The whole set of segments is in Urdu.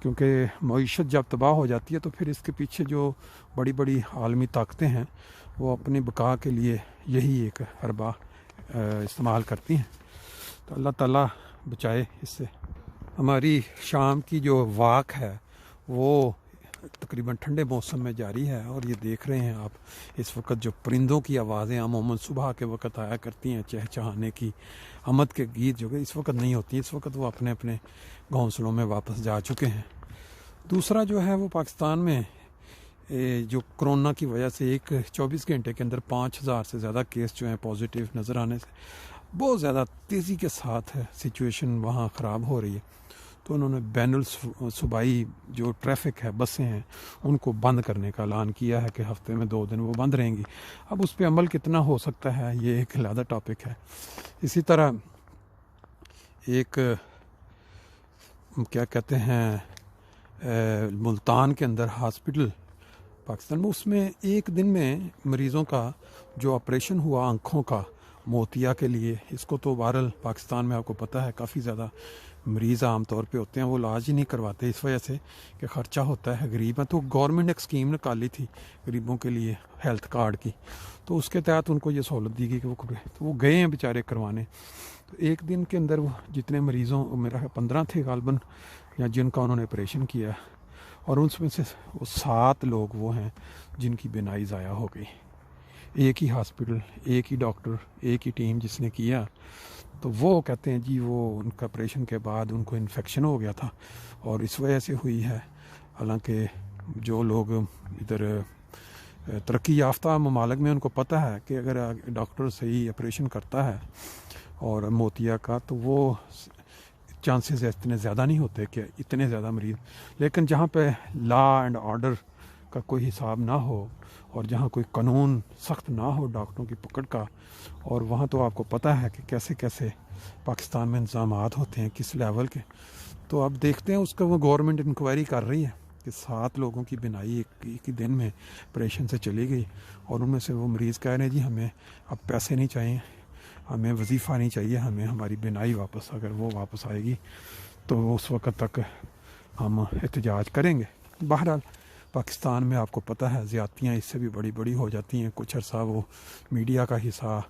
کیونکہ معیشت جب تباہ ہو جاتی ہے تو پھر اس کے پیچھے جو بڑی بڑی عالمی طاقتیں ہیں وہ اپنی بقا کے لیے یہی ایک حربہ استعمال کرتی ہیں. تو اللہ تعالیٰ بچائے اس سے. ہماری شام کی جو واک ہے وہ تقریباً ٹھنڈے موسم میں جاری ہے، اور یہ دیکھ رہے ہیں آپ اس وقت جو پرندوں کی آوازیں عموماً صبح کے وقت آیا کرتی ہیں، چہچہانے کی، حمد کے گیت جو کہ اس وقت نہیں ہوتی، اس وقت وہ اپنے اپنے گھونسلوں میں واپس جا چکے ہیں. دوسرا جو ہے وہ پاکستان میں جو کرونا کی وجہ سے 24 گھنٹے کے اندر 5000 سے زیادہ کیس جو ہیں پازیٹیو نظر آنے سے بہت زیادہ تیزی کے ساتھ سچویشن وہاں خراب ہو رہی ہے. تو انہوں نے بین الصوبائی جو ٹریفک ہے، بسیں ہیں، ان کو بند کرنے کا اعلان کیا ہے کہ ہفتے میں 2 دن وہ بند رہیں گی. اب اس پہ عمل کتنا ہو سکتا ہے یہ ایک علیحدہ ٹاپک ہے. اسی طرح ایک کیا کہتے ہیں ملتان کے اندر ہاسپٹل پاکستان میں، اس میں ایک دن میں مریضوں کا جو آپریشن ہوا آنکھوں کا موتیا کے لیے، اس کو تو بہرحال پاکستان میں آپ کو پتہ ہے کافی زیادہ مریض عام طور پہ ہوتے ہیں، وہ علاج ہی نہیں کرواتے اس وجہ سے کہ خرچہ ہوتا ہے، غریب ہیں. تو گورنمنٹ نے ایک اسکیم نکالی تھی غریبوں کے لیے ہیلتھ کارڈ کی، تو اس کے تحت ان کو یہ سہولت دی گئی کہ وہ گئے ہیں بیچارے کروانے. تو ایک دن کے اندر وہ جتنے مریضوں، میرا 15 تھے غالباً، یا جن کا انہوں نے آپریشن کیا، اور ان میں سے وہ 7 لوگ وہ ہیں جن کی بینائی ضائع ہو گئی. ایک ہی ہاسپٹل، ایک ہی ڈاکٹر، ایک ہی ٹیم جس نے کیا. تو وہ کہتے ہیں جی وہ ان کا آپریشن کے بعد ان کو انفیکشن ہو گیا تھا اور اس وجہ سے ہوئی ہے. حالانکہ جو لوگ ادھر ترقی یافتہ ممالک میں ان کو پتہ ہے کہ اگر ڈاکٹر صحیح آپریشن کرتا ہے اور موتیا کا تو وہ چانسز اتنے زیادہ نہیں ہوتے کہ اتنے زیادہ مریض. لیکن جہاں پہ لا اینڈ آرڈر کا کوئی حساب نہ ہو اور جہاں کوئی قانون سخت نہ ہو ڈاکٹروں کی پکڑ کا، اور وہاں تو آپ کو پتہ ہے کہ کیسے کیسے پاکستان میں انتظامات ہوتے ہیں کس لیول کے. تو اب دیکھتے ہیں اس کا وہ گورنمنٹ انکوائری کر رہی ہے کہ 7 لوگوں کی بینائی ایک ہی دن میں آپریشن سے چلی گئی، اور ان میں سے وہ مریض کہہ رہے ہیں جی ہمیں اب پیسے نہیں چاہیے، ہمیں وظیفہ نہیں چاہیے، ہمیں ہماری بینائی واپس، اگر وہ واپس آئے گی تو اس وقت تک ہم احتجاج کریں گے. بہرحال پاکستان میں آپ کو پتہ ہے زیادتیاں اس سے بھی بڑی بڑی ہو جاتی ہیں. کچھ عرصہ وہ میڈیا کا حصہ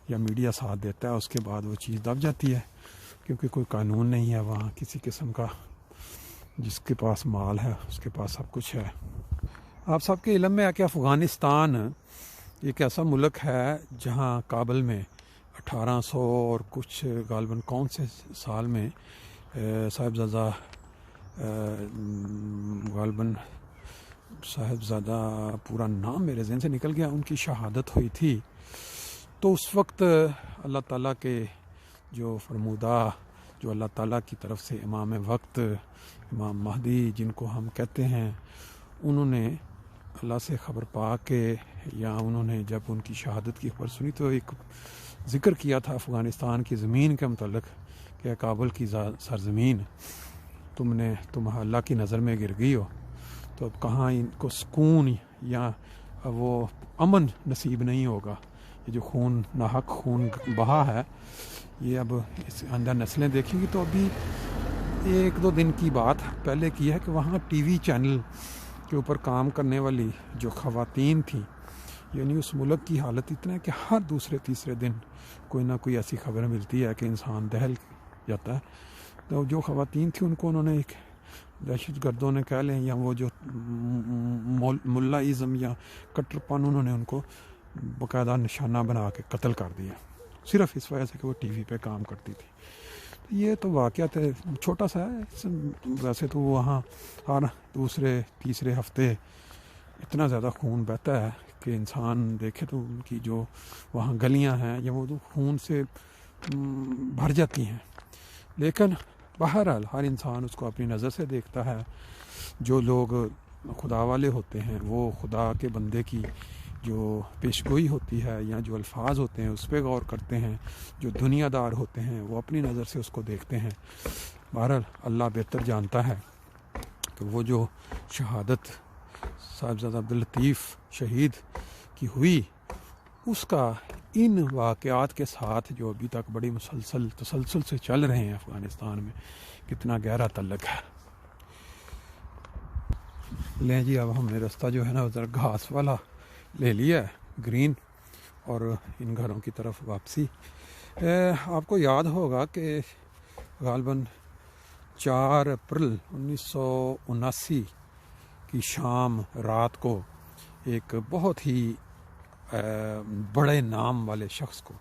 یا میڈیا ساتھ دیتا ہے، اس کے بعد وہ چیز دب جاتی ہے کیونکہ کوئی قانون نہیں ہے وہاں کسی قسم کا. جس کے پاس مال ہے اس کے پاس سب کچھ ہے. آپ سب کے علم میں ہے کہ افغانستان ایک ایسا ملک ہے جہاں کابل میں 1800 اور کچھ غالباً کون سے سال میں صاحبزادہ غالباً صاحبزادہ پورا نام میرے ذہن سے نکل گیا، ان کی شہادت ہوئی تھی. تو اس وقت اللہ تعالیٰ کے جو فرمودہ، جو اللہ تعالیٰ کی طرف سے امام وقت، امام مہدی جن کو ہم کہتے ہیں، انہوں نے اللہ سے خبر پا کے، یا انہوں نے جب ان کی شہادت کی خبر سنی تو ایک ذکر کیا تھا افغانستان کی زمین کے متعلق کہ کابل کی سرزمین تم اللہ کی نظر میں گر گئی ہو، تو اب کہاں ان کو سکون یا وہ امن نصیب نہیں ہوگا. یہ جو خون ناحق خون بہا ہے، یہ اب اس اندر نسلیں دیکھیں گی. تو ابھی 1-2 دن کی بات پہلے کی ہے کہ وہاں ٹی وی چینل کے اوپر کام کرنے والی جو خواتین تھیں، یعنی اس ملک کی حالت اتنا ہے کہ ہر دوسرے تیسرے دن کوئی نہ کوئی ایسی خبر ملتی ہے کہ انسان دہل جاتا ہے. تو جو خواتین تھیں ان کو انہوں نے ایک دہشت گردوں نے کہہ لیں یا وہ جو ملائزم یا کٹر پن، انہوں نے ان کو باقاعدہ نشانہ بنا کے قتل کر دیا، صرف اس وجہ سے کہ وہ ٹی وی پہ کام کرتی تھی. یہ تو واقعات چھوٹا سا ہے، ویسے تو وہاں ہر دوسرے تیسرے ہفتے اتنا زیادہ خون بہتا ہے کہ انسان دیکھے تو ان کی جو وہاں گلیاں ہیں یا وہ تو خون سے بھر جاتی ہیں. لیکن بہرحال ہر انسان اس کو اپنی نظر سے دیکھتا ہے. جو لوگ خدا والے ہوتے ہیں وہ خدا کے بندے کی جو پیشگوئی ہوتی ہے یا جو الفاظ ہوتے ہیں اس پہ غور کرتے ہیں. جو دنیا دار ہوتے ہیں وہ اپنی نظر سے اس کو دیکھتے ہیں. بہرحال اللہ بہتر جانتا ہے کہ وہ جو شہادت صاحبزادہ عبداللطیف شہید کی ہوئی، اس کا ان واقعات کے ساتھ جو ابھی تک بڑی تسلسل سے چل رہے ہیں افغانستان میں، کتنا گہرا تعلق ہے. لیں جی اب ہم نے راستہ جو ہے نا ذرا گھاس والا لے لیا ہے گرین، اور ان گھروں کی طرف واپسی۔ آپ کو یاد ہوگا کہ غالباً 4 اپریل 1979 کی شام رات کو ایک بہت ہی بڑے نام والے شخص کو،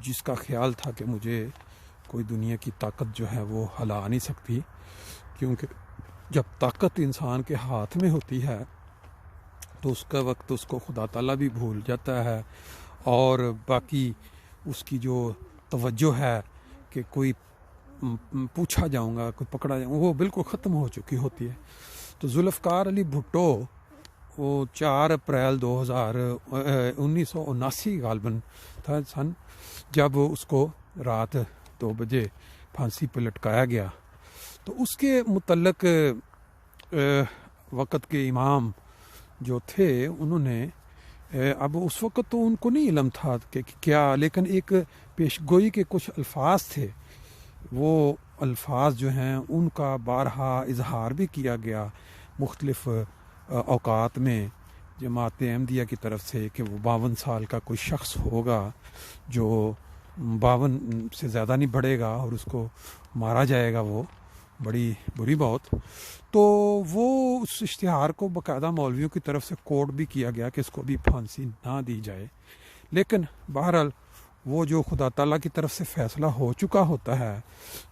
جس کا خیال تھا کہ مجھے کوئی دنیا کی طاقت جو ہے وہ ہلا نہیں سکتی، کیونکہ جب طاقت انسان کے ہاتھ میں ہوتی ہے تو اس کا وقت اس کو خدا تعالیٰ بھی بھول جاتا ہے، اور باقی اس کی جو توجہ ہے کہ کوئی پوچھا جاؤں گا، کوئی پکڑا جاؤں گا، وہ بالکل ختم ہو چکی ہوتی ہے۔ تو ذوالفقار علی بھٹو وہ 4 اپریل 1979 غالباً تھا سن، جب اس کو رات 2 بجے پھانسی پہ لٹکایا گیا۔ تو اس کے متعلق وقت کے امام جو تھے انہوں نے، اب اس وقت تو ان کو نہیں علم تھا کہ کیا، لیکن ایک پیش گوئی کے کچھ الفاظ تھے، وہ الفاظ جو ہیں ان کا بارہا اظہار بھی کیا گیا مختلف اوقات میں جماعت احمدیہ کی طرف سے، کہ وہ 52 سال کا کوئی شخص ہوگا جو 52 سے زیادہ نہیں بڑھے گا اور اس کو مارا جائے گا، وہ بڑی بری بات۔ تو وہ اس اشتہار کو باقاعدہ مولویوں کی طرف سے کوٹ بھی کیا گیا کہ اس کو بھی پھانسی نہ دی جائے، لیکن بہرحال وہ جو خدا تعالیٰ کی طرف سے فیصلہ ہو چکا ہوتا ہے،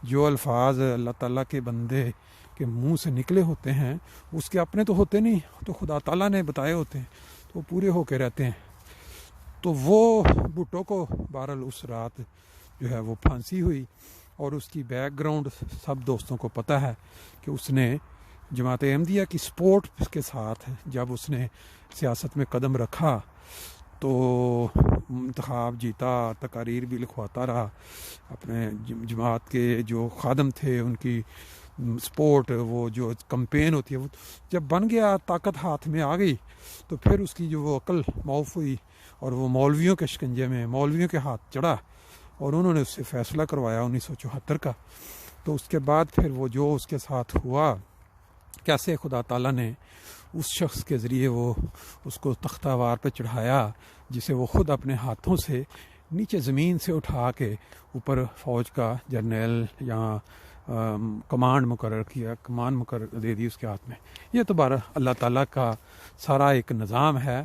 جو الفاظ اللہ تعالیٰ کے بندے کے منہ سے نکلے ہوتے ہیں اس کے اپنے تو ہوتے نہیں، تو خدا تعالیٰ نے بتائے ہوتے ہیں، تو وہ پورے ہو کے رہتے ہیں۔ تو وہ بھٹو کو بہرحال اس رات جو ہے وہ پھانسی ہوئی، اور اس کی بیک گراؤنڈ سب دوستوں کو پتہ ہے کہ اس نے جماعت احمدیہ کی سپورٹ کے ساتھ جب اس نے سیاست میں قدم رکھا تو انتخاب جیتا، تقاریر بھی لکھواتا رہا، اپنے جماعت کے جو خادم تھے ان کی سپورٹ، وہ جو کمپین ہوتی ہے، وہ جب بن گیا، طاقت ہاتھ میں آ گئی، تو پھر اس کی جو وہ عقل معاف ہوئی اور وہ مولویوں کے شکنجے میں مولویوں کے ہاتھ چڑھا، اور انہوں نے اس سے فیصلہ کروایا 1974 کا۔ تو اس کے بعد پھر وہ جو اس کے ساتھ ہوا، کیسے خدا تعالیٰ نے اس شخص کے ذریعے وہ اس کو تختہ وار پہ چڑھایا، جسے وہ خود اپنے ہاتھوں سے نیچے زمین سے اٹھا کے اوپر فوج کا جرنیل یا کمانڈ مقرر کیا، کمان مقرر دے دی اس کے ہاتھ میں۔ یہ تو بارہ اللہ تعالیٰ کا سارا ایک نظام ہے،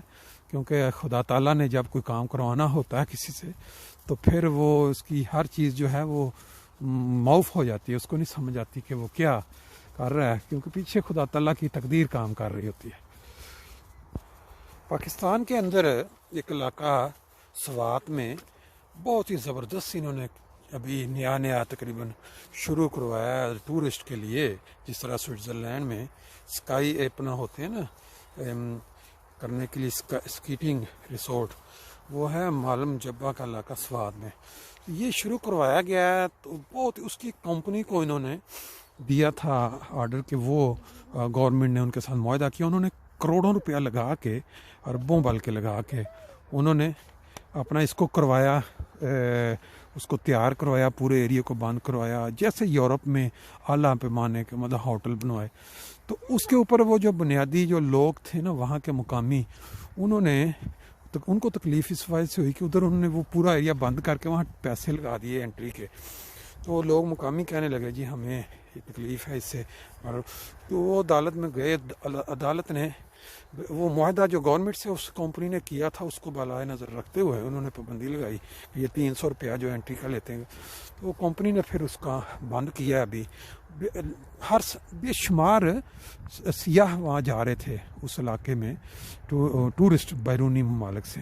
کیونکہ خدا تعالیٰ نے جب کوئی کام کروانا ہوتا ہے کسی سے تو پھر وہ اس کی ہر چیز جو ہے وہ معاف ہو جاتی ہے، اس کو نہیں سمجھ آتی کہ وہ کیا کر رہا ہے، کیونکہ پیچھے خدا تعالیٰ کی تقدیر کام کر رہی ہوتی ہے۔ پاکستان کے اندر ایک علاقہ سوات میں بہت ہی زبردست انہوں نے ابھی نیا تقریباً شروع کروایا ہے ٹورسٹ کے لیے، جس طرح سوئٹزرلینڈ میں اسکائی اپنا ہوتے ہیں نا کرنے کے لیے اسکیٹنگ ریسورٹ، وہ ہے معلم جبہ کا علاقہ سوات میں، یہ شروع کروایا گیا ہے۔ تو بہت اس کی کمپنی کو انہوں نے دیا تھا آرڈر کہ وہ گورنمنٹ نے ان کے ساتھ معاہدہ کیا، انہوں نے کروڑوں روپیہ لگا کے، اربوں بلکہ لگا کے انہوں نے اپنا اس کو کروایا، اس کو تیار کروایا، پورے ایریے کو بند کروایا، جیسے یورپ میں اعلیٰ پیمانے کے مطلب ہوٹل بنوائے۔ تو اس کے اوپر وہ جو بنیادی جو لوگ تھے نا وہاں کے مقامی، انہوں نے ان کو تکلیف اس وجہ سے ہوئی کہ ادھر انہوں نے وہ پورا ایریا بند کر کے وہاں پیسے لگا دیے انٹری کے، تو لوگ مقامی کہنے لگے جی ہمیں یہ تکلیف ہے اس سے، اور تو وہ عدالت میں گئے، عدالت نے وہ معاہدہ جو گورنمنٹ سے اس کمپنی نے کیا تھا اس کو بالائے نظر رکھتے ہوئے انہوں نے پابندی لگائی کہ یہ 300 روپیہ جو انٹری کا لیتے ہیں، تو وہ کمپنی نے پھر اس کا بند کیا۔ ابھی ہر بے شمار سیاح وہاں جا رہے تھے اس علاقے میں، ٹورسٹ بیرونی ممالک سے،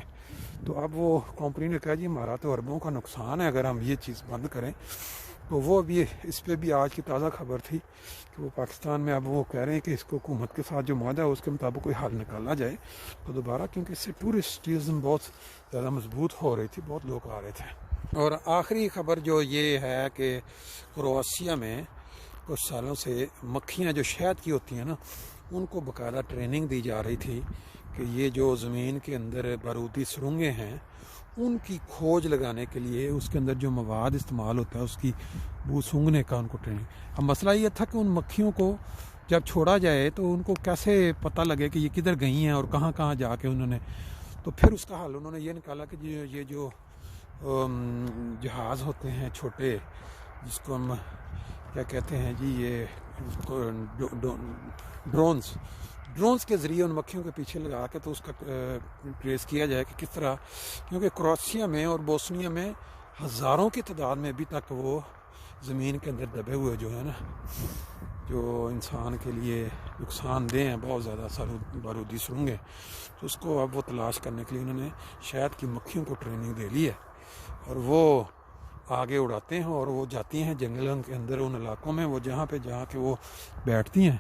تو اب وہ کمپنی نے کہا جی ہمارا تو اربوں کا نقصان ہے اگر ہم یہ چیز بند کریں۔ تو وہ ابھی اس پہ بھی آج کی تازہ خبر تھی کہ وہ پاکستان میں اب وہ کہہ رہے ہیں کہ اس کو حکومت کے ساتھ جو معاہدہ ہے اس کے مطابق کوئی حل نکالا جائے تو دوبارہ، کیونکہ اس سے ٹورسٹزم بہت زیادہ مضبوط ہو رہی تھی، بہت لوگ آ رہے تھے۔ اور آخری خبر جو یہ ہے کہ کروشیا میں کچھ سالوں سے مکھیاں جو شہد کی ہوتی ہیں نا ان کو باقاعدہ ٹریننگ دی جا رہی تھی کہ یہ جو زمین کے اندر بارودی سرنگیں ہیں ان کی کھوج لگانے کے لیے اس کے اندر جو مواد استعمال ہوتا ہے اس کی بو سونگھنے کا ان کو ٹریننگ۔ اب مسئلہ یہ تھا کہ ان مکھیوں کو جب چھوڑا جائے تو ان کو کیسے پتہ لگے کہ یہ کدھر گئی ہیں اور کہاں کہاں جا کے انہوں نے. تو پھر اس کا حل انہوں نے یہ نکالا کہ یہ جو جہاز ہوتے ہیں چھوٹے، جس کو ہم کیا کہتے ہیں جی، یہ ڈرونز کے ذریعے ان مکھیوں کے پیچھے لگا کے تو اس کا ٹریس کیا جائے کہ کس طرح، کیونکہ کروشیا میں اور بوسنیا میں ہزاروں کی تعداد میں ابھی تک وہ زمین کے اندر دبے ہوئے جو ہے نا، جو انسان کے لیے نقصان دہ ہیں، بہت زیادہ بارودی سرنگیں. تو اس کو اب وہ تلاش کرنے کے لیے انہوں نے شہد کی مکھیوں کو ٹریننگ دے لی ہے، اور وہ آگے اڑاتے ہیں اور وہ جاتی ہیں جنگلوں کے اندر ان علاقوں میں، وہ جہاں کہ وہ بیٹھتی ہیں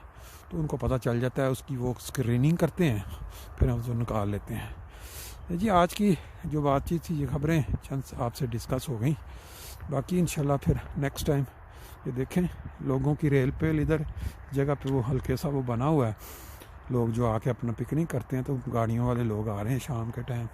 تو ان کو پتہ چل جاتا ہے، اس کی وہ اسکریننگ کرتے ہیں، پھر ہم اسے نکال لیتے ہیں. جی آج کی جو بات چیت تھی، یہ خبریں چند آپ سے ڈسکس ہو گئیں. باقی انشاءاللہ پھر نیکسٹ ٹائم یہ دیکھیں لوگوں کی ریل پہ ادھر جگہ پہ وہ ہلکے سا وہ بنا ہوا ہے، لوگ جو آ کے اپنا پکنک کرتے ہیں، تو گاڑیوں والے لوگ آ رہے ہیں شام کے ٹائم.